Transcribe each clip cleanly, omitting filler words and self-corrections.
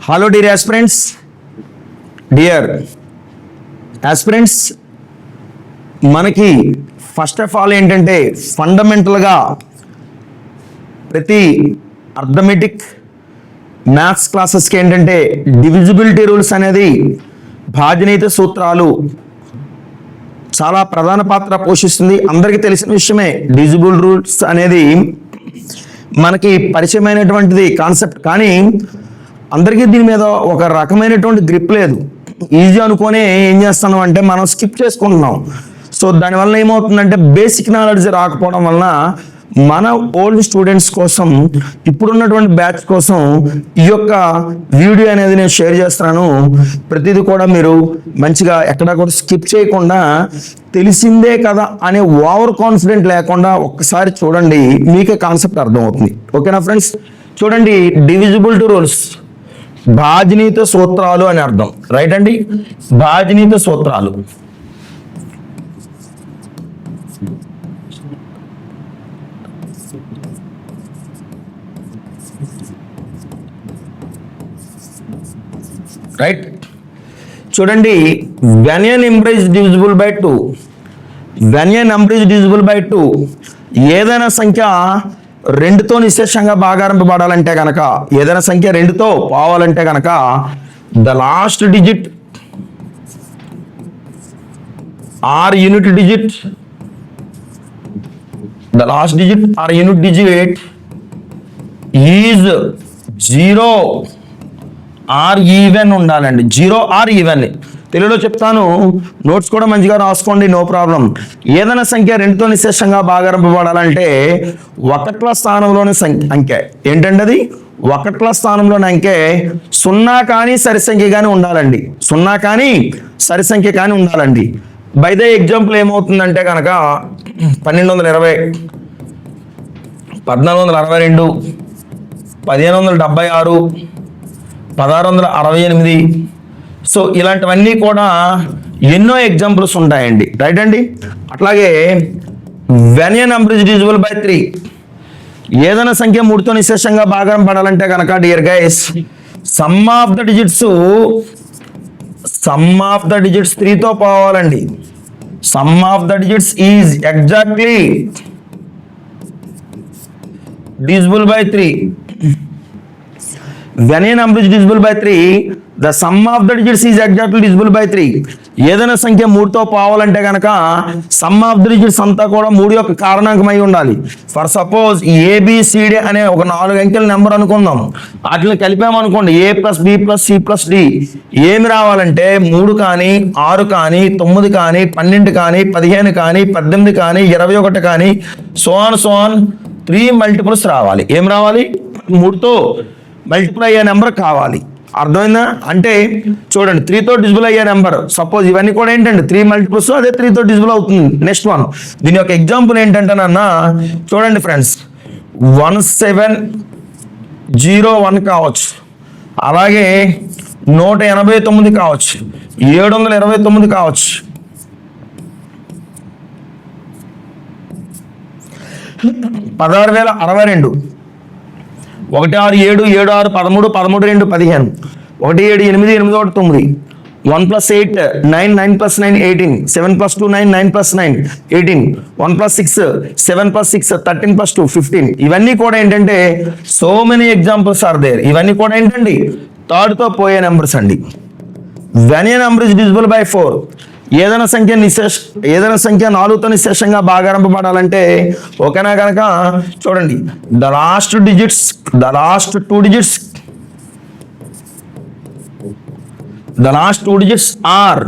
Hello dear aspirants, మనకి first of all ఏంటంటే ఫండమెంటల్గా ప్రతి అర్థమెటిక్ మ్యాథ్స్ క్లాసెస్కి ఏంటంటే డివిజిబిలిటీ రూల్స్ అనేది భాజనీయ సూత్రాలు చాలా ప్రధాన పాత్ర పోషిస్తుంది. అందరికీ తెలిసిన విషయమే. డివిజిబుల్ రూల్స్ అనేది మనకి పరిచయమైనటువంటిది కాన్సెప్ట్, కానీ అందరికీ దీని మీద ఒక రకమైనటువంటి గ్రిప్ లేదు. ఈజీ అనుకొని ఏం చేస్తున్నాం అంటే మనం స్కిప్ చేసుకుంటున్నాం. సో దానివల్ల ఏమవుతుందంటే బేసిక్ నాలెడ్జ్ రాకపోవడం వలన మన ఓల్డ్ స్టూడెంట్స్ కోసం, ఇప్పుడున్నటువంటి బ్యాచ్ కోసం ఈ యొక్క వీడియో అనేది నేను షేర్ చేస్తున్నాను. ప్రతిదీ కూడా మీరు మంచిగా ఎక్కడా కూడా స్కిప్ చేయకుండా, తెలిసిందే కదా అనే ఓవర్ కాన్ఫిడెంట్ లేకుండా ఒక్కసారి చూడండి, మీకే కాన్సెప్ట్ అర్థమవుతుంది. ఓకేనా ఫ్రెండ్స్? చూడండి, డివిజిబిలిటీ రూల్స్, భాజనీయ సూత్రాలు అని అర్థం. రైట్ అండి, భాజనీయ సూత్రాలు. రైట్, చూడండి, when a number is divisible by 2, ఏదైనా సంఖ్య 2తో నిశ్శేషంగా భాగారింపబడాలంటే కనుక, ఏదైనా సంఖ్య 2తో పోవాలంటే కనుక the last digit or unit digit is 0 or even ఉండాలండి. 0 ఆర్ ఈవెన్. తెలుగులో చెప్తాను, నోట్స్ కూడా మంచిగా రాసుకోండి, నో ప్రాబ్లం. ఏదైనా సంఖ్య 2తో నిశ్శేషంగా భాగారింపబడాలంటే 1ల స్థానంలోని అంకె ఏంటంటే అది 1ల స్థానంలోని అంకె 0 కానీ సరి సంఖ్య కానీ ఉండాలండి. 0 కానీ సరి సంఖ్య కానీ ఉండాలండి. బై ద ఎగ్జాంపుల్ ఏమవుతుందంటే కనుక 1220, 1462, 1576, 1668. సో ఇలాంటివన్నీ కూడా ఎన్నో ఎగ్జాంపుల్స్ ఉంటాయండి. రైట్ అండి. అట్లాగే when a number is divisible by 3, ఏదైనా సంఖ్య 3తో నిశ్శేషంగా భాగారింపబడాలంటే కనుక dear guys, sum of the digits 3తో పోవాలండి. Sum of the digits is exactly divisible by 3. When a number is divisible by 3, the sum of the digits is exactly divisible by 3. ఏదైనా సంఖ్య 3తో పోవాలంటే కనుక సమ్ ఆఫ్ ద డిజిట్స్ అంతా కూడా 3 యొక్క కారణాంకమై ఉండాలి. ఫర్ సపోజ్ ఏబిసిడి అనే ఒక 4 అంకెల నెంబర్ అనుకుందాం. వాటిని కలిపామనుకోండి, A + B + C + D. ఏమి రావాలంటే 3 కానీ 6 కానీ 9 కానీ 12 కానీ 15 కానీ 18 కానీ 21 కానీ సో ఆన్ 3 మల్టిపుల్స్ రావాలి. ఏం రావాలి? 3తో మల్టిపుల్ అయ్యే నెంబర్ కావాలి. అర్థమైందా? అంటే చూడండి, 3తో డివిజిబుల్ అయ్యే నెంబర్, సపోజ్ ఇవన్నీ కూడా ఏంటంటే 3 మల్టిపుల్స్, అదే 3తో డివిజిబుల్ అవుతుంది. నెక్స్ట్ వన్, దీని యొక్క ఎగ్జాంపుల్ ఏంటంటే నాన్న చూడండి ఫ్రెండ్స్, 1701 కావచ్చు, అలాగే 189 కావచ్చు, 729 కావచ్చు, 16062, 167 76 13 13 2 15, 17 8 8 1 9, 1 + 8 9, 9 + 9 18, 7 + 2 9, 9 + 9 18, 1 + 6 7 + 6 13 + 2 15. ఇవన్నీ కూడా ఏంటంటే so many examples are there. ఇవన్నీ కూడా ఏంటండి 3తో పోయే నెంబర్స్ అండి. when a number is divisible by 4, ఏదైనా సంఖ్య 4తో నిశ్శేషంగా భాగారింపబడాలంటే ఓకేనా కనుక చూడండి, the last two digits or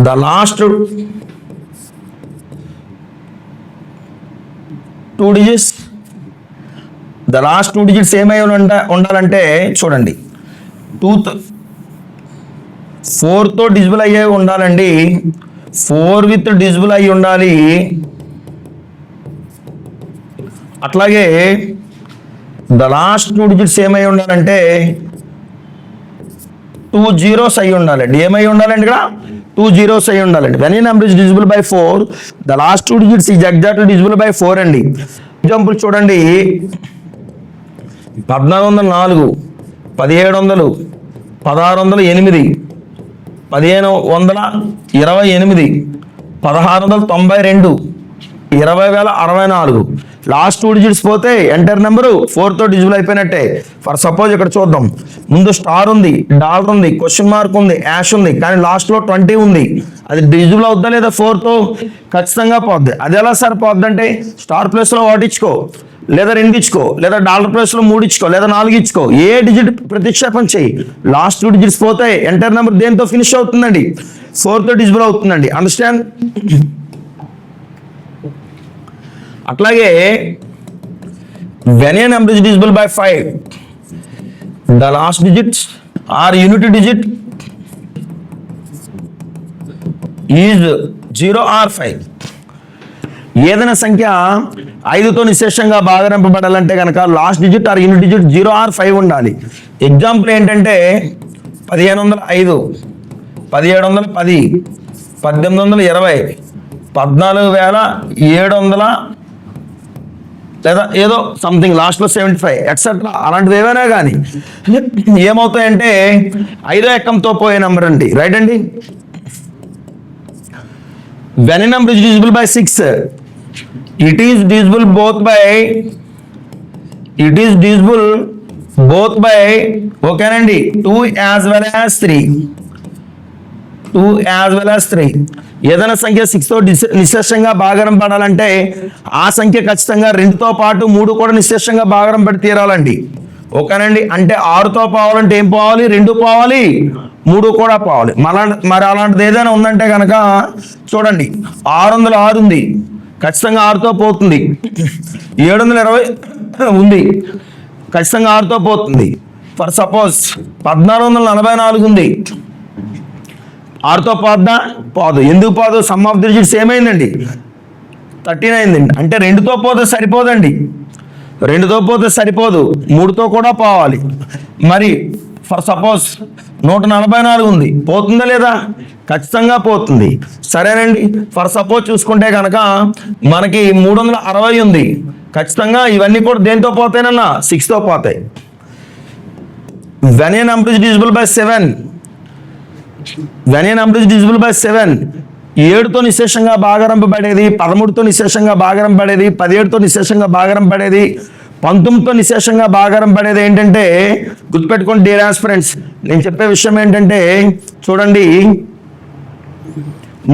the last two digits ఏమై ఉండాలంటే చూడండి, 4తో డివిజిబుల్ అయ్యే ఉండాలండి. 4 విత్ డివిజిబుల్ అయ్యి ఉండాలి. అట్లాగే ద లాస్ట్ 2 డిజిట్స్ ఏమై ఉండాలంటే 2 zeros అయి ఉండాలండి. ఏమై ఉండాలండి? ఇక్కడ 2 zeros అయి ఉండాలండి. when a number is divisible by 4, the last 2 digits is exactly divisible by 4 అండి. ఎగ్జాంపుల్ చూడండి, 1404, 1700, 1608, 1528, 1692, 20,064. లాస్ట్ 2 డిజిట్స్ పోతే ఎంటర్ నెంబరు 4తో డిజిబుల్ అయిపోయినట్టే. ఫర్ సపోజ్ ఇక్కడ చూద్దాం, ముందు స్టార్ ఉంది, డాలర్ ఉంది, క్వశ్చన్ మార్క్ ఉంది, యాష్ ఉంది, కానీ లాస్ట్లో 20 ఉంది. అది డిజిబుల్ అవుద్దా లేదా 4తో? ఖచ్చితంగా పోద్ది. అది ఎలా సార్ పోద్ది అంటే, స్టార్ ప్లేస్లో 1 ఇచ్చుకో, లేదా 2 ఇచ్చుకో, లేదా డాలర్ ప్లేస్లో 3 ఇచ్చుకో, లేదా 4 ఇచ్చుకో, ఏ డిజిట్ ప్రతిక్షేపం చేయి. లాస్ట్ 2 డిజిట్స్ పోతే ఎంటర్ నెంబర్ దేంతో ఫినిష్ అవుతుందండి? 4తో డిజిబుల్ అవుతుందండి. అండర్స్టాండ్? అట్లాగే when a number is divisible by 5, the last digits or unity digit is 0 or 5. ఏదైనా సంఖ్య 5తో నిశ్శేషంగా భాగరింపబడాలంటే కనుక last digit or unit digit 0 or 5 ఉండాలి. ఎగ్జాంపుల్ ఏంటంటే 1505, 1710, 1820, 14,700 లేదా ఏదో సంథింగ్ లాస్ట్లో 75 ఎట్సెట్రా అలాంటివి ఏవైనా కానీ ఏమవుతాయంటే 5వ ఎక్కంతో పోయే నెంబర్ అండి. రైట్ అండి? when a number is divisible by 6, it is divisible both by ఓకేనండి 2 as well as 3. ఏదైనా సంఖ్య 6తో నిశ్శేషంగా భాగరం పడాలంటే ఆ సంఖ్య ఖచ్చితంగా 2తో పాటు 3 కూడా నిశ్శేషంగా భాగరం పడి తీరాలండి. ఓకేనండి? అంటే 6తో పోవాలంటే ఏం పోవాలి? 2 పోవాలి, 3 కూడా పోవాలి. మరి అలాంటిది ఏదైనా ఉందంటే కనుక చూడండి, 606 ఉంది, ఖచ్చితంగా 6తో పోతుంది. 720 ఉంది, ఖచ్చితంగా 6తో పోతుంది. ఫర్ సపోజ్ 1444 ఉంది, 6తో పోద్దా? పోదు. ఎందుకు పోదు? సమ్ ఆఫ్ ది డిజిట్స్ ఏమైందండి? 13 అయిందండి. అంటే 2తో పోతే సరిపోదండి, 2తో పోతే సరిపోదు, 3తో కూడా పోవాలి. మరి ఫర్ సపోజ్ 144 ఉంది, పోతుందా లేదా? ఖచ్చితంగా పోతుంది. సరేనండి? ఫర్ సపోజ్ చూసుకుంటే కనుక మనకి 360 ఉంది, ఖచ్చితంగా ఇవన్నీ కూడా దేంతో పోతాయనన్నా? 6తో పోతాయి. when a number is divisible by 7, 7తో నిశ్శేషంగా భాగరింపబడేది, 13తో నిశ్శేషంగా భాగరింపబడేది, 17తో నిశ్శేషంగా భాగరింపబడేది, 19తో నిశ్శేషంగా భాగరింపబడేది ఏంటంటే గుర్తుపెట్టుకోండి డియర్ ఆస్పిరెంట్స్. నేను చెప్పే విషయం ఏంటంటే చూడండి,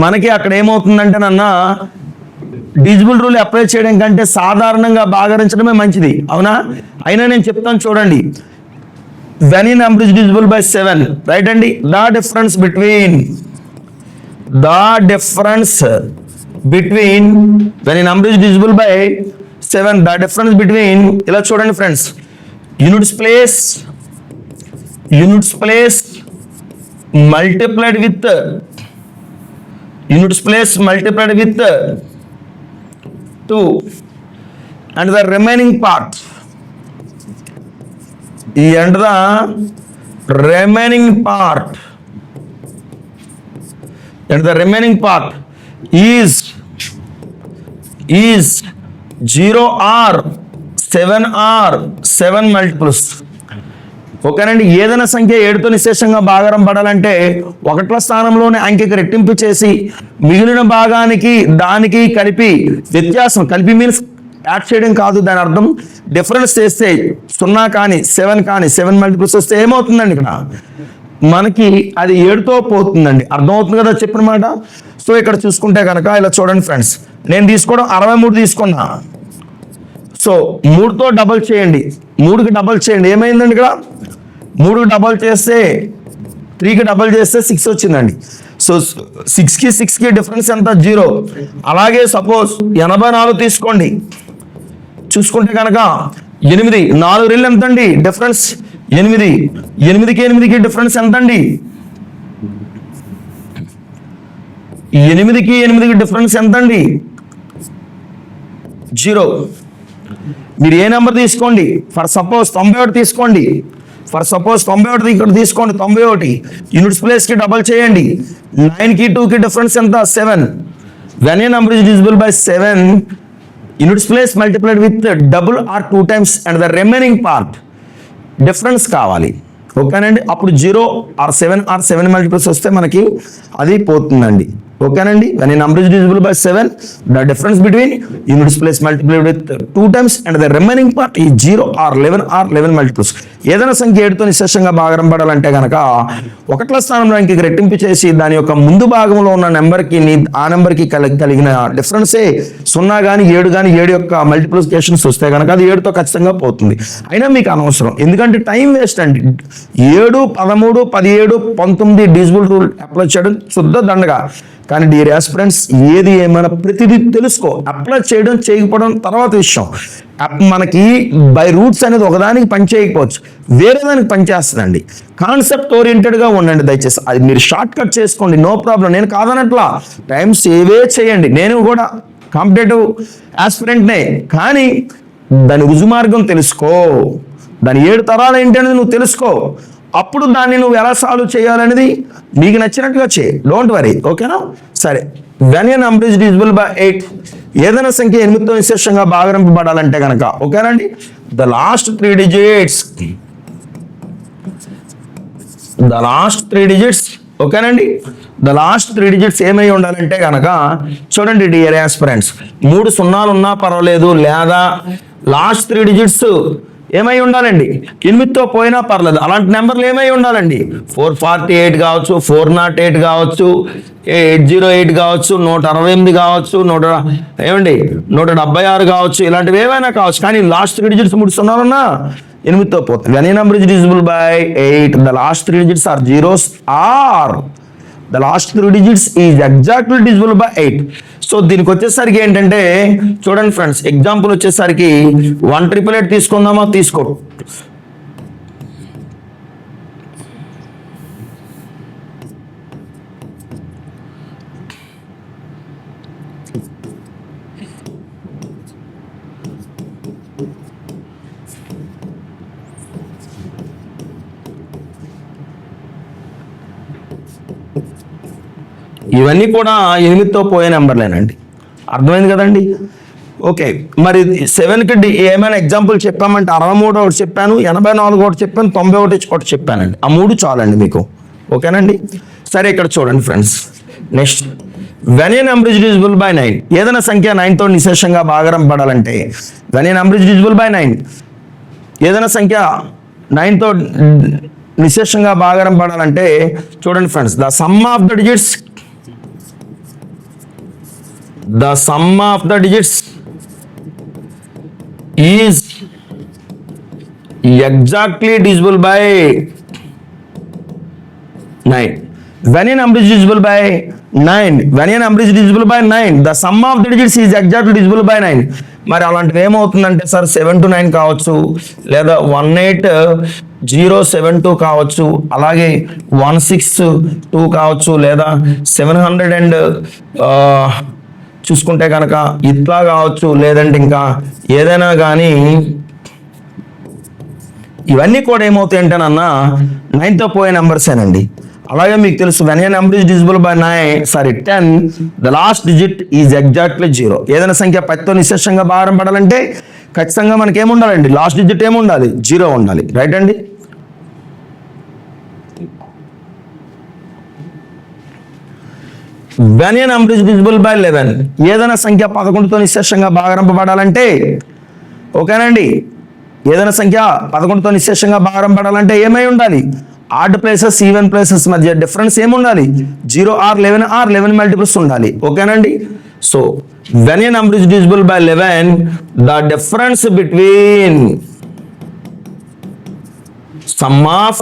మనకి అక్కడ ఏమవుతుందంటే డిజిబుల్ రూల్ అప్లై చేయడం కంటే సాధారణంగా భాగరించడమే మంచిది, అవునా? అయినా నేను చెప్తాను చూడండి. when a number is divisible by 7, right అండి? the difference between when a number is divisible by 7, the difference between, ఇలా చూడండి friends, units place multiplied with 2 and the remaining part is 0 or 7 or 7 multiples. ఓకేనండి? ఏదైనా సంఖ్య 7తో నిశ్శేషంగా భాగరం పడాలంటే 1వ స్థానంలోనే అంకెకి రెట్టింపు చేసి మిగిలిన భాగానికి దానికి కలిపి వ్యత్యాసం, కలిపి మీన్స్ యాడ్ చేయడం కాదు, దాని అర్థం డిఫరెన్స్ చేస్తే 0 కానీ 7 కానీ 7 మల్టిపుల్స్ వస్తే ఏమవుతుందండి? ఇక్కడ మనకి అది 7తో పోతుందండి. అర్థమవుతుంది కదా చెప్పిన మాట? సో ఇక్కడ చూసుకుంటే కనుక ఇలా చూడండి ఫ్రెండ్స్, నేను తీసుకోవడం 63 తీసుకున్నా. సో 3తో డబల్ చేయండి, 3కి డబల్ చేయండి, ఏమైందండి? ఇక్కడ 3కి డబల్ చేస్తే 3కి డబల్ చేస్తే 6 వచ్చిందండి. సో 6కి డిఫరెన్స్ ఎంత? 0. అలాగే సపోజ్ 84 తీసుకోండి, చూసుకుంటే కనుక 8, 4 రెళ్ళు ఎంత అండి డిఫరెన్స్? 8. 8కి డిఫరెన్స్ ఎంత అండి? 8కి డిఫరెన్స్ ఎంత అండి? 0. మీరు ఏ నెంబర్ తీసుకోండి, ఫర్ సపోజ్ 91 తీసుకోండి, ఫర్ సపోజ్ 91 ఇక్కడ తీసుకోండి, 91 యూనిట్స్ ప్లేస్కి డబల్ చేయండి. 9కి 2కి డిఫరెన్స్ ఎంత? 7. when a number is divisible by 7, units place multiplied with double or 2 times and the remaining part difference కావాలి. ఓకేనండి. అప్పుడు 0 ఆర్ 7 మల్టిపుల్స్ వస్తే మనకి అది పోతుందండి. ఓకేనండి. when a number is divisible by 7, the difference between units place multiplied with 2 times and the remaining part is 0 or 11 multiples. ఏదైనా సంఖ్య 7తో నిశ్శేషంగా భాగం పడాలంటే కనుక ఒకట్ల స్థానంలో ఇంక రెట్టింపు చేసి దాని యొక్క ముందు భాగంలో ఉన్న నెంబర్కి ఆ నెంబర్కి కలిగిన డిఫరెన్సే 0 కానీ 7 కానీ 7 యొక్క మల్టిప్లికేషన్స్ వస్తే కనుక అది 7తో ఖచ్చితంగా పోతుంది. అయినా మీకు అనవసరం, ఎందుకంటే టైం వేస్ట్ అండి. 7, 13, 17, 19 డివిజిబుల్ రూల్ అప్లై చేయడం శుద్ధ దండగా. కానీ డియర్ ఆస్పిరెంట్స్, ఏది ఏమైనా ప్రతిదీ తెలుసుకో. అప్లై చేయడం చేయకపోవడం తర్వాత విషయం. మనకి బై రూట్స్ అనేది ఒకదానికి పని చేయకపోవచ్చు, వేరే దానికి పనిచేస్తుందండి. కాన్సెప్ట్ ఓరియంటెడ్గా ఉండండి దయచేసి. అది మీరు షార్ట్ కట్ చేసుకోండి, నో ప్రాబ్లం. నేను కాదనట్లా, టైం సేవే చేయండి. నేను కూడా కాంపిటేటివ్ ఆస్పిరెంట్నే. కానీ దాని రుజుమార్గం తెలుసుకో, దాని 7 తరాలు ఏంటి అనేది నువ్వు తెలుసుకో. అప్పుడు దాన్ని నువ్వు ఎలా సాల్వ్ చేయాలనేది నీకు నచ్చినట్టుగా చేయి. డోంట్ వరీ, ఓకేనా? సరే. when a number is divisible by 8, ఏదైనా సంఖ్య 8తో నిశ్శేషంగా భాగింపబడాలంటే కనుక, ఓకేనండి, ద లాస్ట్ త్రీ డిజిట్స్ ఓకేనండి, ద లాస్ట్ 3 డిజిట్స్ ఏమై ఉండాలంటే కనుక చూడండి డియర్ ఆస్పిరెంట్స్, 3 సున్నాలు ఉన్నా పర్వాలేదు, లేదా లాస్ట్ 3 డిజిట్స్ ఏమై ఉండాలండి 8తో పోయినా పర్లేదు. అలాంటి నెంబర్లు ఏమై ఉండాలండి 448 కావచ్చు, 408 కావచ్చు, 808 కావచ్చు, 168 కావచ్చు, 176 కావచ్చు, ఇలాంటివి ఏమైనా కావచ్చు. కానీ లాస్ట్ 3 డిజిట్స్ 3 సున్నాలున్నా 8తో పోతుంది. when a number is divisible by 8, the last 3 digits are zeros or the last 3 digits is exactly divisible by 8. So దీనికి వచ్చేసరికి ఏంటంటే చూడండి ఫ్రెండ్స్, ఎగ్జాంపుల్ వచ్చేసరికి 1,888 తీసుకుందామా? తీసుకో. ఇవన్నీ కూడా 8తో పోయే నెంబర్లేనండి. అర్థమైంది కదండి? ఓకే. మరి 7కి ఏమైనా ఎగ్జాంపుల్ చెప్పామంటే 63 ఒకటి చెప్పాను, 84 ఒకటి చెప్పాను, 91 ఒకటి చెప్పానండి. ఆ 3 చాలండి మీకు. ఓకేనండి. సరే, ఇక్కడ చూడండి friends. Next, when a number is divisible by 9, ఏదైనా సంఖ్య 9తో నిశ్శేషంగా భాగం పడాలంటే when a number is divisible by 9, ఏదైనా సంఖ్య 9తో నిశ్శేషంగా భాగం పడాలంటే చూడండి friends, the sum of the digits is exactly divisible by 9. When a number is divisible by 9, the sum of the digits is exactly divisible by 9. మరి అలాంటివి ఏమవుతుందంటే sir 7 to 9 కావచ్చు, లేదా 18072 కావచ్చు, అలాగే 162 కావచ్చు, లేదా 700 చూసుకుంటే కనుక ఇట్లా కావచ్చు, లేదంటే ఇంకా ఏదైనా కానీ ఇవన్నీ కూడా ఏమవుతాయి అంటే 9తో పోయే నెంబర్సేనండి. అలాగే మీకు తెలుసు when a number is divisible by 10, the last digit is exactly 0. ఏదైనా సంఖ్య 10తో నిశ్శేషంగా భాగం పడాలంటే ఖచ్చితంగా మనకి ఏముండాలండి, లాస్ట్ డిజిట్ ఏముండాలి, 0 ఉండాలి. రైట్ అండి? when a number is divisible by 11, ఏదైనా సంఖ్య 11తో నిశ్శేషంగా భాగింపబడాలంటే, ఓకేనండి, ఏదైనా సంఖ్య 11తో నిశ్శేషంగా భాగింపబడాలంటే ఏమై ఉండాలి, ఆడ్ ప్లేసెస్ ఈవెన్ ప్లేసెస్ మధ్య డిఫరెన్స్ ఏముండాలి, 0 or 11 మల్టిపుల్స్ ఉండాలి. ఓకేనండి. So when a number is divisible by 11, the difference between sum of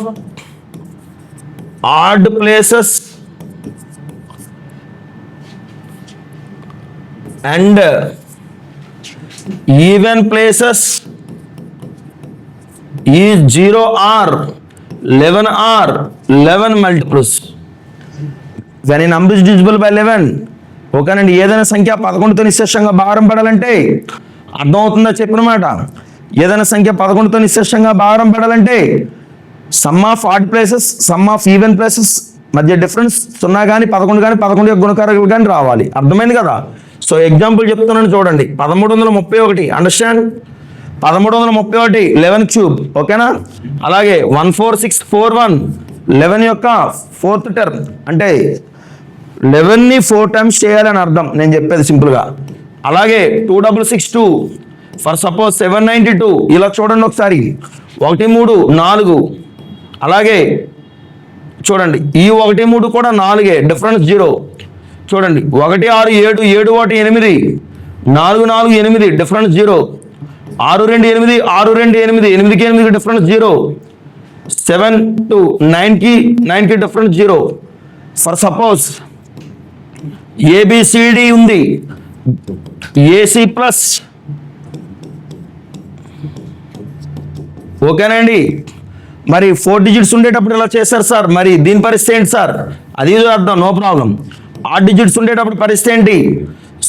odd places and even places is 0 or 11 multiples. when a number is divisible by 11, ఓకేనండి, ఏదైనా సంఖ్య 11తో నిశ్శేషంగా భాగం పడాలంటే అర్థమవుతుందా చెప్పిన మాట? ఏదైనా సంఖ్య 11తో నిశ్శేషంగా భాగం పడాలంటే some of odd places, some of even places మధ్య డిఫరెన్స్ 0 కానీ 11 కానీ 11 యొక్క గుణకారకులు కానీ రావాలి. అర్థమైంది కదా? సో ఎగ్జాంపుల్ చెప్తున్నాను చూడండి, 1331. అండర్స్టాండ్? 1331 11 క్యూబ్, ఓకేనా. అలాగే 14641 11 యొక్క 4th టర్మ్, అంటే 11ని 4 టైమ్స్ చేయాలని అర్థం నేను చెప్పేది సింపుల్గా. అలాగే 2662 ఫర్ సపోజ్ 792, ఇలా చూడండి ఒకసారి, 1 3 4. అలాగే చూడండి ఈ 1 3 కూడా 4, డిఫరెన్స్ 0. చూడండి 1 6 7 7 1 8 4 4 8, డిఫరెన్స్ 0. 6 2 8 6 2 8 8కి 8 డిఫరెన్స్ 0. 7 2 9కి డిఫరెన్స్ 0. ఫర్ సపోజ్ ఏబిసిడి ఉంది, ఏసీ ప్లస్, ఓకేనండి. మరి 4 డిజిట్స్ ఉండేటప్పుడు ఇలా చేశారు సార్, మరి దీని పరిస్థితి ఏంటి సార్? అది అర్థం, నో ప్రాబ్లం. 8 డిజిట్స్ ఉండేటప్పుడు పరిస్థితి ఏంటి?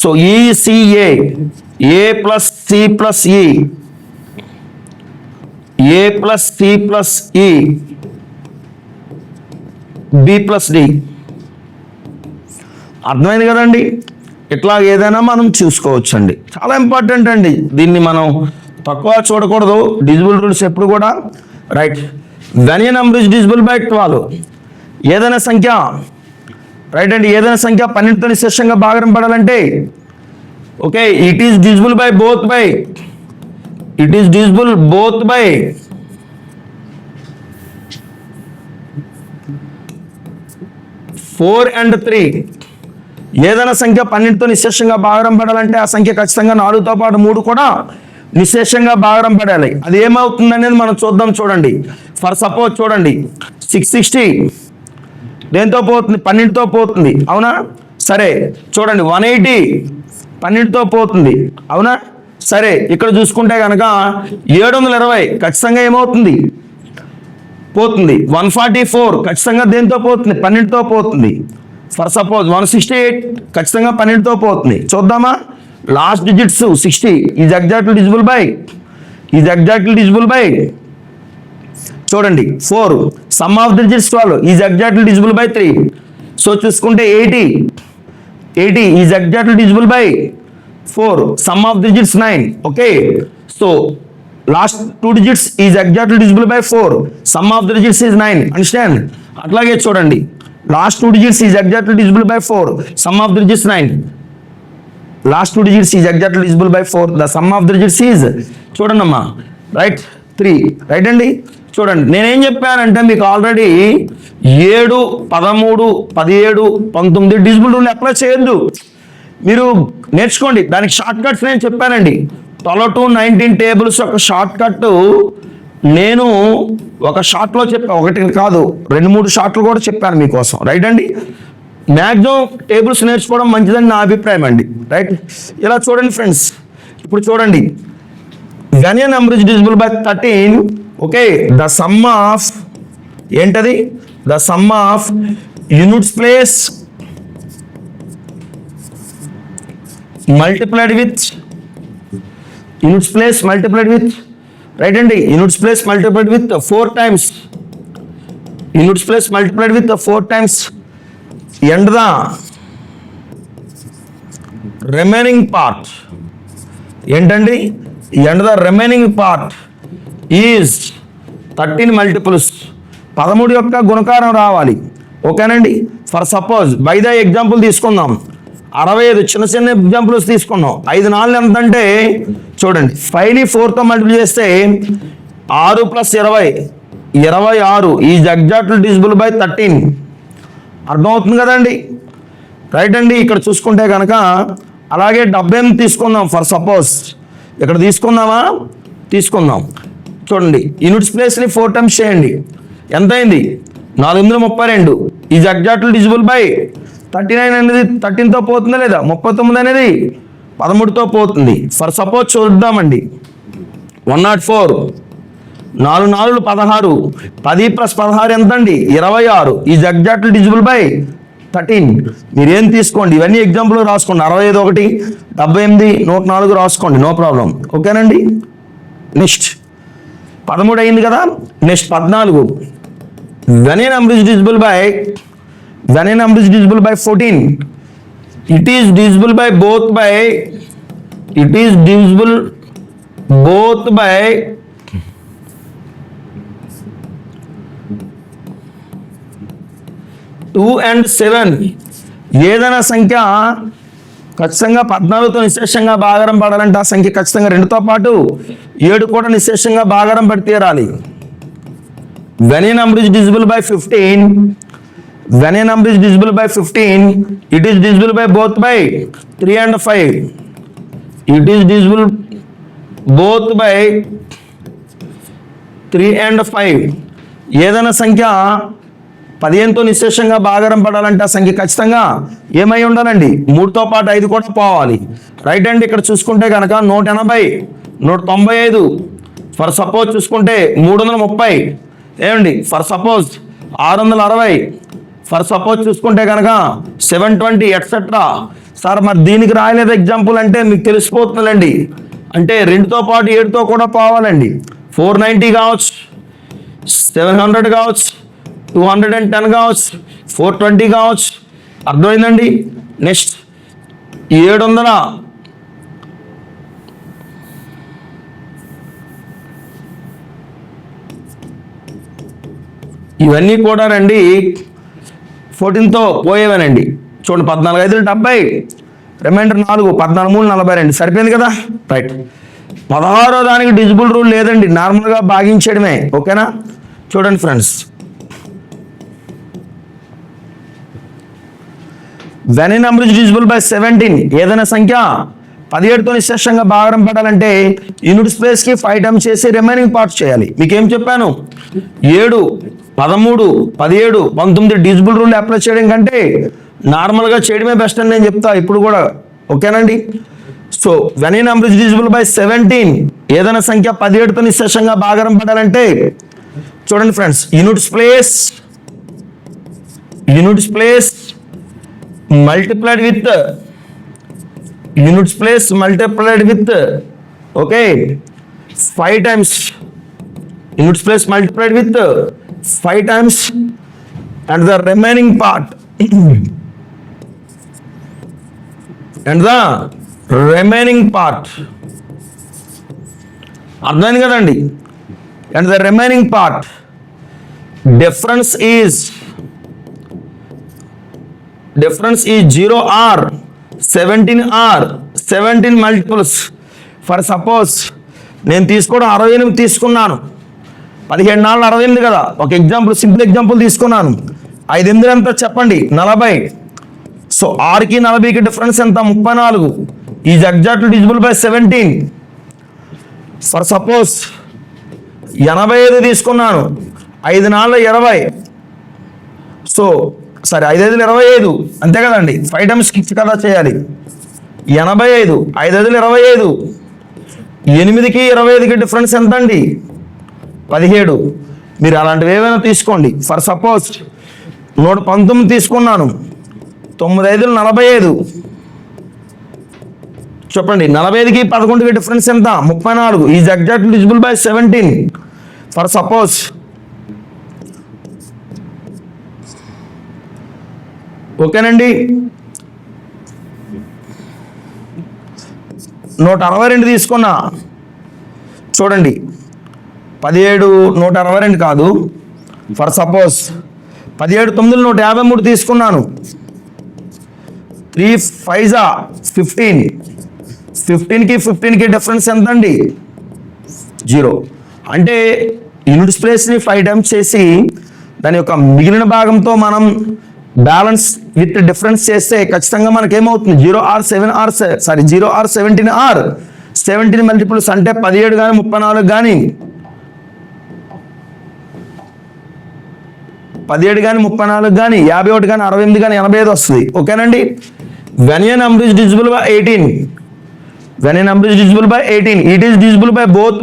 సో ఈసిఏ, ఏ ప్లస్ సి ప్లస్ ఈ, ఏ ప్లస్ సి ప్లస్ ఈ, బి ప్లస్ డి. అర్థమైంది కదండి? ఇట్లా ఏదైనా మనం చూసుకోవచ్చు అండి. చాలా ఇంపార్టెంట్ అండి, దీన్ని మనం తక్కువ చూడకూడదు. డిజిబుల్ రూల్స్ ఎప్పుడు కూడా right. When a number is divisible by 12, ఏదైనా సంఖ్య రైట్ అండి, ఏదైనా సంఖ్య 12తో నిశ్శేషంగా భాగం పడాలంటే okay, it is divisible by both by, it is divisible both by 4 and 3. ఏదైనా సంఖ్య 12తో నిశ్శేషంగా భాగం పడాలంటే ఆ సంఖ్య ఖచ్చితంగా 4తో పాటు 3 కూడా నిశ్శేషంగా భాగం పడాలి. అది ఏమవుతుంది అనేది మనం చూద్దాం. చూడండి ఫర్ సపోజ్ చూడండి 660 దేంతో పోతుంది? 12తో పోతుంది, అవునా? సరే చూడండి 180 12తో పోతుంది, అవునా? సరే ఇక్కడ చూసుకుంటే కనుక 720 ఖచ్చితంగా ఏమవుతుంది? పోతుంది. 144 ఖచ్చితంగా దేంతో పోతుంది? 12తో పోతుంది. ఫర్ సపోజ్ 168 ఖచ్చితంగా 12తో పోతుంది. చూద్దామా? Last digits 60 is exactly divisible by, is exactly divisible by చూడండి 4. Some of the digits 12 is exactly divisible by 3. So చూసుకుంటే 80 is exactly divisible by 4. Some of the digits 9. Okay, so last 2 digits is exactly divisible by 4. Some of the digits is 9. Understand? అట్లాగే చూడండి last 2 digits is exactly divisible by 4. Sum of the digits 9. Last 2 digits is exactly divisible by 4. The sum of the digits is చూడండి అమ్మా right 3. Right అండి. చూడండి నేనేం చెప్పానంటే మీకు already 7 13 17 19 divisible rule apply చేయొద్దు, మీరు నేర్చుకోండి. దానికి షార్ట్ కట్స్ నేను చెప్పానండి. 12 to 19 టేబుల్స్ ఒక షార్ట్ కట్ నేను ఒక షార్ట్లో చెప్పాను, ఒకటి కాదు 2-3 షార్ట్లు కూడా చెప్పాను మీకోసం. రైట్ అండి. మ్యాక్సిమం టేబుల్స్ నేర్చుకోవడం మంచిదని నా అభిప్రాయం అండి. రైట్. ఇలా చూడండి ఫ్రెండ్స్, ఇప్పుడు చూడండి when a number is divisible by 13, okay, the sum of ఏంటది? The sum of units place multiplied with units place multiplied with right అండి, units place multiplied with 4 times, units place multiplied with 4 times and the remaining part ఏంటండి? and the remaining part is 13 multiples. 13 యొక్క గుణకారం రావాలి, ఓకేనండి. For suppose by the example తీసుకుందాం, 65 చిన్న చిన్న examples తీసుకున్నాం. 5 4 ఎంత అంటే చూడండి 5ని 4తో మల్టిప్లై చేస్తే 6 + 20 26 ఈజ్ ఎగ్జాక్ట్లీ డివిజిబుల్ బై 13. అర్థమవుతుంది కదండి? రైట్ అండి. ఇక్కడ చూసుకుంటే కనుక అలాగే 78 తీసుకుందాం. ఫర్ సపోజ్ ఇక్కడ తీసుకుందామా? తీసుకుందాం. చూడండి యూనిట్స్ ప్లేస్ని 4 times చేయండి, ఎంత అయింది? 432 ఈజ్ ఎగ్జాక్ట్లీ డివిజిబుల్ బై 39 అనేది 13తో పోతుందా లేదా? 39 అనేది 13తో పోతుంది. ఫర్ సపోజ్ చూద్దామండి 104 4 4 16 10 + 16 ఎంత అండి? 26 ఈజ్ ఎగ్జాక్ట్లీ డివిజిబుల్ బై 13. మీరేం తీసుకోండి, ఇవన్నీ ఎగ్జాంపుల్ రాసుకోండి. 65 1 78 104 రాసుకోండి, నో ప్రాబ్లం, ఓకేనండి. నెక్స్ట్ 13 అయింది కదా. Next 14. When a number is divisible by 14, it is divisible by both by, it is divisible both by 2 and 7 ఏదైనా సంఖ్య ఖచ్చితంగా 14తో నిశ్శేషంగా భాగారం పడాలంటే ఆ సంఖ్య ఖచ్చితంగా 2తో పాటు 7 కూడా నిశ్శేషంగా భాగారం పడి తీరాలి. When a number is divisible by 15, it is divisible by both by 3 and 5. It is divisible both by 3 and 5. ఏదైనా సంఖ్య 15తో నిశ్శేషంగా భాగారం పడాలంటే ఆ సంఖ్య ఖచ్చితంగా ఏమై ఉండాలండి, 3తో పాటు 5 కూడా పోవాలి. రైట్ అండి. ఇక్కడ చూసుకుంటే కనుక 180, 195, ఫర్ సపోజ్ చూసుకుంటే 330, ఏమండి ఫర్ సపోజ్ 660, ఫర్ సపోజ్ చూసుకుంటే కనుక 720 ఎట్సెట్రా. సార్ మరి దీనికి రాయలేదు ఎగ్జాంపుల్ అంటే మీకు తెలిసిపోతుందండి. అంటే 2తో పాటు 7తో కూడా పోవాలండి. 490 కావచ్చు, 700 కావచ్చు, 210 కావచ్చు, 420 కావచ్చు. అర్థమైందండి. నెక్స్ట్ 700, ఇవన్నీ కూడా రండి 14తో పోయేవనండి. చూడండి 14 5 70, రిమైండర్ 4, 14 3 42. సరిపోయింది కదా. రైట్. 16వ దానికి డివిజిబుల్ రూల్ లేదండి, నార్మల్గా భాగించడమే. ఓకేనా. చూడండి friends, when a number is divisible by 17, ఏదైనా సంఖ్య 17తో నిశ్శేషంగా భాగారం పడాలంటే యూనిట్స్ ప్లేస్కి 5 టైమ్స్ చేసి రిమైనింగ్ పార్ట్స్ చేయాలి. మీకేం చెప్పాను, 7, 13, 17, 19 డివిజిబుల్ రూల్ అప్లై చేయడం కంటే నార్మల్గా చేయడమే బెస్ట్ అని నేను చెప్తా ఇప్పుడు కూడా. ఓకేనండి. So when a number is divisible by 17, ఏదైనా సంఖ్య 17తో నిశ్శేషంగా భాగారం పడాలంటే చూడండి friends, units place multiplied with okay 5 times, units place multiplied with 5 times, and the remaining part అర్థమైంది కదండి. and the remaining part difference is 0 or 17 or 17 multiples. For suppose నేను తీసుకోవడం 68 తీసుకున్నాను, 17 4 68 కదా. ఒక ఎగ్జాంపుల్, సింపుల్ ఎగ్జాంపుల్ తీసుకున్నాను. 5 8 ఎంత చెప్పండి, 40. సో 6కి 40కి డిఫరెన్స్ ఎంత, 34. Is exactly divisible by 17. For suppose 85 తీసుకున్నాను, 5 4 20. సో సరే 5 5 25 అంతే కదండి. 5 టైమ్స్ కదా చేయాలి. 85, 5 5 25. 8కి 25కి డిఫరెన్స్ ఎంత అండి, 17. మీరు అలాంటివి ఏమైనా తీసుకోండి. ఫర్ సపోజ్ 119 తీసుకున్నాను, 9 5 45. చెప్పండి 45కి 11కి డిఫరెన్స్ ఎంత, 34. Is exactly divisible by 17. For suppose ఓకేనండి. 162 తీసుకున్నా, చూడండి 17 162 కాదు. ఫర్ సపోజ్ 17 9 153 తీసుకున్నాను. 3 5 15. 15కి డిఫరెన్స్ ఎంత అండి, 0. అంటే యూనిట్స్ ప్లేస్ని 5 టైమ్స్ చేసి దాని యొక్క మిగిలిన భాగంతో మనం బ్యాలెన్స్ విత్ డిఫరెన్స్ చేస్తే ఖచ్చితంగా మనకి ఏమవుతుంది, 0 or 17 or 17 మల్టిపుల్స్ అంటే 17 కానీ 34 కానీ 17 కానీ 34 కానీ 51 కానీ 68 కానీ 85 వస్తుంది. ఓకేనండి. when a number is divisible by 18, it is divisible by both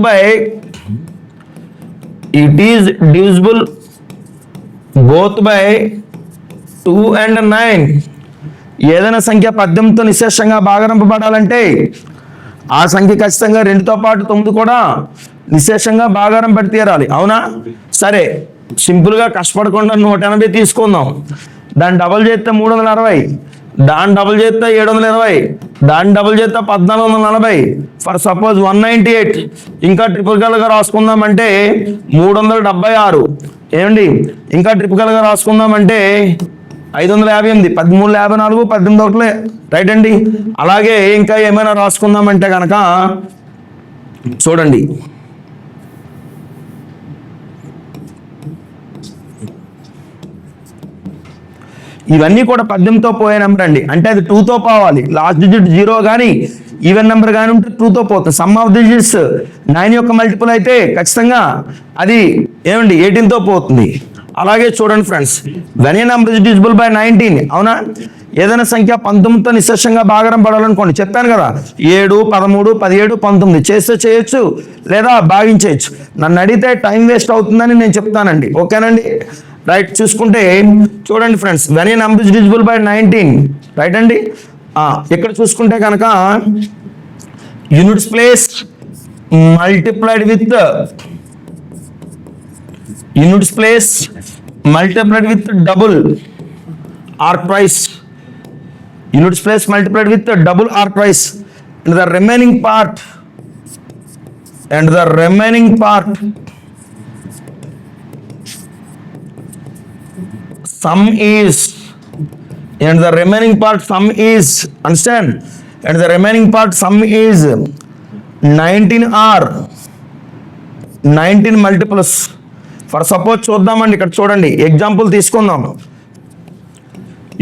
by 2 and 9. ఏదైనా సంఖ్య 18తో నిశ్శేషంగా భాగారింపబడాలంటే ఆ సంఖ్య ఖచ్చితంగా 2తో పాటు 9 కూడా నిశ్శేషంగా భాగారం పడి తీరాలి. అవునా. సరే సింపుల్గా కష్టపడకుండా 180 తీసుకుందాం. దాన్ని డబల్ చేస్తే 360. దాన్ని డబుల్ చేస్తే 720, దాన్ని డబుల్ చేస్తే 1440, ఫర్ సపోజ్ 198, ఇంకా ట్రిపుల్గా రాసుకుందామంటే 376, ఏమండి ఇంకా ట్రిపుల్గా రాసుకుందామంటే 558, 1354, 18 రైట్ అండి. అలాగే ఇంకా ఏమైనా రాసుకుందామంటే కనుక చూడండి, ఇవన్నీ కూడా 18తో పోయే నెంబర్ అండి. అంటే అది 2తో పోవాలి. లాస్ట్ డిజిట్ 0 కానీ ఈవెన్ నెంబర్ కానీ ఉంటే 2తో పోతుంది. సమ్ ఆఫ్ డిజిట్స్ 9 యొక్క మల్టిపుల్ అయితే ఖచ్చితంగా అది ఏమండి 18తో పోతుంది. అలాగే చూడండి friends, when a number is divisible by 19, అవునా? ఏదైనా సంఖ్య 19తో నిశ్శేషంగా భాగరం పడాలనుకోండి, చెప్పాను కదా 7, 13, 17, 19 చేస్తే చేయొచ్చు లేదా భాగించేయచ్చు. నన్ను అడిగితే టైం వేస్ట్ అవుతుందని నేను చెప్తానండి, ఓకేనండి. రైట్, చూసుకుంటే చూడండి friends, when a number is divisible by 19, right అండి. ఇక్కడ చూసుకుంటే కనుక units place multiplied with double or twice, units place multiplied with the double or twice, and the remaining part sum is, understand, and the remaining part sum is 19 or 19 multiples. For suppose చూద్దామండి, ఇక్కడ చూడండి example తీసుకుందాం.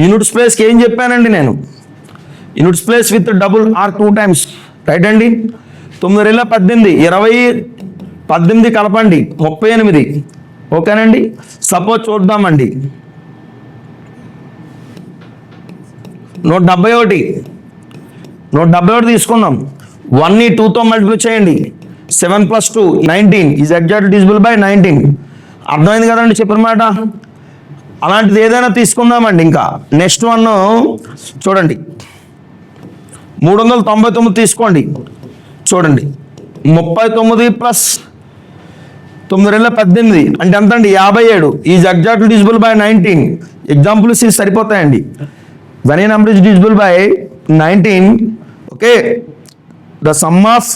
Units ప్లేస్కి ఏం చెప్పానండి నేను, units place with double or 2 times, right అండి. 9 18, 20, 18 కలపండి 38, ఓకేనండి. సపోజ్ చూద్దామండి 171 తీసుకుందాం. 1ని 2తో మల్టిప్లై చేయండి, 7 + 2 19 ఈజ్ ఎగ్జాక్ట్లీ డివిజిబుల్ బై 19. అర్థమైంది కదండి చెప్పిన మాట. అలాంటిది ఏదైనా తీసుకుందామండి. ఇంకా నెక్స్ట్ వన్ చూడండి, 399 తీసుకోండి. చూడండి 39 + 9 18 అంటే ఎంత అండి 57 is exactly divisible by 19. Examples ఇవి సరిపోతాయండి. When a number is divisible by 19, okay, the sum of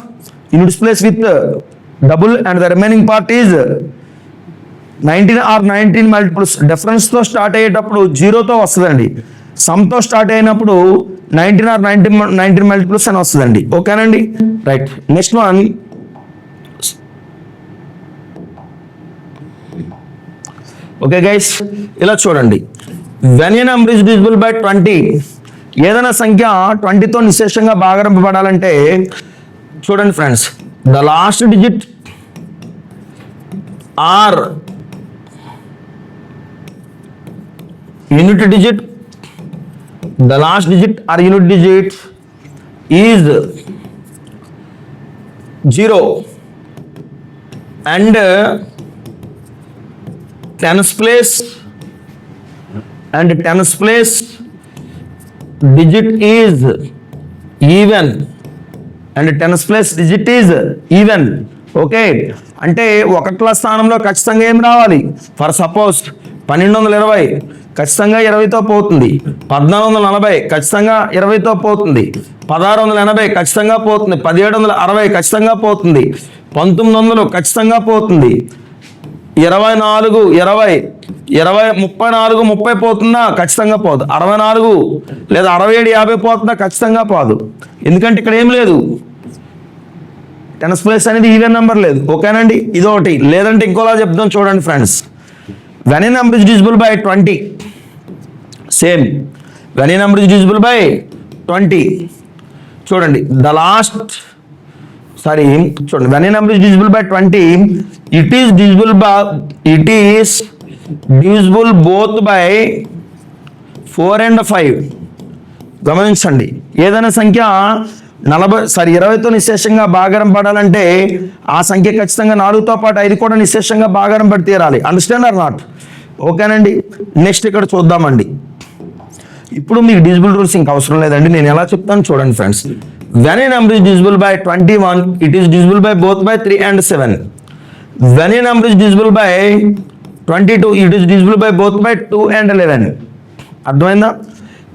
units place with double and the remaining part is 19 or 19 multiples. డిఫరెన్స్తో స్టార్ట్ అయ్యేటప్పుడు 0తో వస్తుందండి, సమ్తో స్టార్ట్ అయినప్పుడు 19 or 19 మల్టిపుల్స్ అని వస్తుందండి, ఓకేనండి. Right, next one okay guys, ఇలా చూడండి. When a number is divisible by 20, ఏదైనా సంఖ్య 20తో నిశ్శేషంగా భాగరింపబడాలంటే చూడండి friends, the last digit or unit digit, the last digit or unit digit is 0 and tens place digit is even and tens place digit is even, okay. అంటే 1వ స్థానంలో ఖచ్చితంగా ఏం రావాలి, ఫర్ సపోజ్ 1220 ఖచ్చితంగా 20తో పోతుంది, 1440 ఖచ్చితంగా 20తో పోతుంది, 1680 ఖచ్చితంగా పోతుంది, 1760 ఖచ్చితంగా పోతుంది, 1900 ఖచ్చితంగా పోతుంది, 24 20 34 30 పోతుందా ఖచ్చితంగా పోదు, 64 లేదా 67 50 పోతుందా ఖచ్చితంగా పోదు. ఎందుకంటే ఇక్కడ ఏం లేదు, టెన్స్ ప్లేస్ అనేది ఈవెన్ నెంబర్ లేదు, ఓకేనండి. ఇదొకటి. లేదంటే ఇంకోలా చెప్తాం చూడండి friends, when a number is divisible by 20, same when a number is divisible by 20, చూడండి ద లాస్ట్ చూడండి, when a number is divisible by 20, it is divisible both by 4 and 5. గమనించండి, ఏదైనా సంఖ్య 20తో నిశ్శేషంగా భాగరం పడాలంటే ఆ సంఖ్య ఖచ్చితంగా 4తో పాటు 5 కూడా నిశ్శేషంగా భాగరం పడి తీరాలి. Understand or not? ఓకేనండి. నెక్స్ట్ ఇక్కడ చూద్దామండి. ఇప్పుడు మీకు డివిజిబుల్ రూల్స్ ఇంకా అవసరం లేదండి, నేను ఎలా చెప్తాను చూడండి friends. When a number is divisible by 21, it is divisible by both by 3 and 7. When a number is divisible by 22, it is divisible by both by 2 and 11. అర్థమైందా?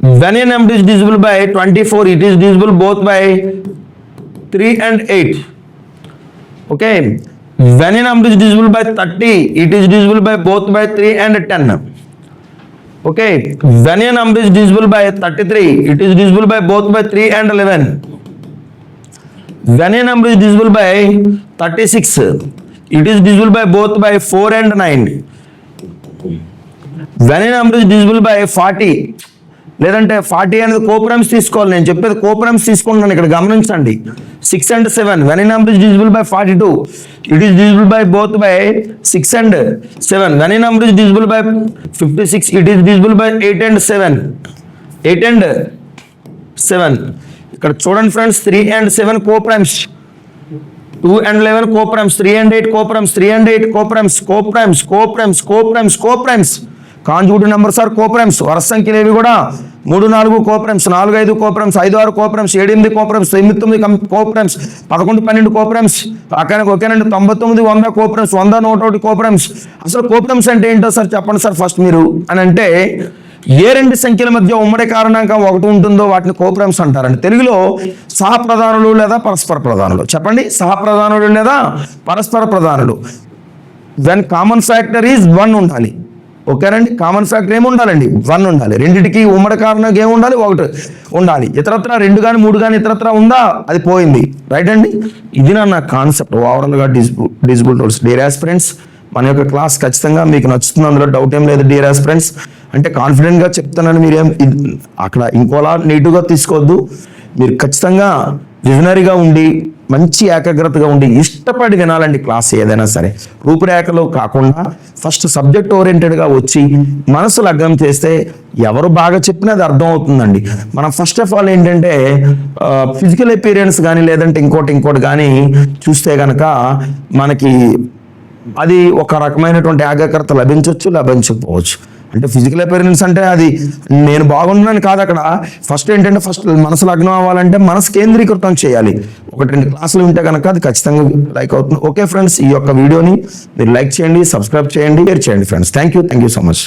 When a number is divisible by 24, it is divisible both by 3 and 8. Okay. When a number is divisible by 30, it is divisible by both by 3 and 10. Okay. When a number is divisible by 33, it is divisible by both by 3 and 11. When a number is divisible by 36, it is divisible by both by 4 and 9. When a number is divisible by 40, లేదంటే 40 అనేది కోప్రమ్స్ తీసుకోవాలి, నేను చెప్పేది కోప్రమ్స్ తీసుకుంటున్నాను ఇక్కడ గమనించండి. 6 and 7, when a number is divisible by 42, it is divisible by both by 6 and 7. When a number is divisible by 56, it is divisible by 8 and 7. 8 and 7. ఇక్కడ చూడండి friends, 3 and 7 coprimes, 2 and 11 coprimes, 3 and 8 coprimes, 3 and 8 coprimes, coprimes coprimes coprimes coprimes. Consecutive numbers are coprimes. వరుస సంఖ్యలు ఏవి కూడా 3, 4 కోప్రమ్స్, 4, 5 కోప్రమ్స్, 5, 6 కోప్రమ్స్, 7, 8 కోప్రమ్స్, 9, 9 కోప్రమ్స్, 11, 12 కోప్రమ్స్. ఓకేనండి. 99, 100 కోప్రమ్స్, 100, 101 కోప్రమ్స్. అసలు కోప్రమ్స్ అంటే ఏంటో సార్ చెప్పండి సార్ ఫస్ట్ మీరు అని అంటే, ఏ రెండు సంఖ్యల మధ్య ఉమ్మడి కారణాంకం ఒకటి ఉంటుందో వాటిని కోప్రమ్స్ అంటారండి. తెలుగులో సహప్రధానులు లేదా పరస్పర ప్రధానులు. చెప్పండి, సహప్రధానులు లేదా పరస్పర ప్రధానులు. వెన్ కామన్ ఫ్యాక్టర్ ఈజ్ 1 ఉండాలి. ఓకేనండి. కామన్ ఫ్యాక్టర్ ఏమి ఉండాలండి? 1 ఉండాలి. రెండింటికి ఉమ్మడి కారణం ఏమి ఉండాలి? 1 ఉండాలి. ఇతరత్ర 2 కానీ 3 కానీ ఇతరత్ర ఉందా? అది పోయింది. రైట్ అండి. ఇది నా కాన్సెప్ట్ ఓవరాల్గా డిజిబుల్ రూల్స్. డియర్ ఆస్పిరెంట్స్, మన యొక్క క్లాస్ ఖచ్చితంగా మీకు నచ్చుతుంది, అందులో డౌట్ ఏం లేదు. డియర్ ఆస్పిరెంట్స్, అంటే కాన్ఫిడెంట్గా చెప్తున్నాను, మీరేం అక్కడ ఇంకోలా నెగిటివ్గా తీసుకోవద్దు. మీరు ఖచ్చితంగా విజనరీగా ఉండి మంచి ఏకాగ్రతగా ఉండి ఇష్టపడి వినాలండి క్లాస్ ఏదైనా సరే. రూపురేఖలు కాకుండా ఫస్ట్ సబ్జెక్ట్ ఓరియంటెడ్గా వచ్చి మనసు లగ్నం చేస్తే ఎవరు బాగా చెప్పినా అది అర్థం అవుతుందండి. మనం ఫస్ట్ ఆఫ్ ఆల్ ఏంటంటే ఫిజికల్ అపీరియన్స్ కానీ లేదంటే ఇంకోటి కానీ చూస్తే కనుక మనకి అది ఒక రకమైనటువంటి ఏకాగ్రత లభించకపోవచ్చు. అంటే ఫిజికల్ అపీరెన్స్ అంటే అది నేను బాగున్నాను కాదు. అక్కడ ఫస్ట్ ఏంటంటే ఫస్ట్ మనసు లగ్నం అవ్వాలంటే మనసు కేంద్రీకృతం చేయాలి. 1-2 క్లాసులు ఉంటే కనుక అది ఖచ్చితంగా లైక్ అవుతుంది. ఓకే ఫ్రెండ్స్, ఈ యొక్క వీడియోని మీరు లైక్ చేయండి, సబ్స్క్రైబ్ చేయండి, షేర్ చేయండి friends. Thank you so much.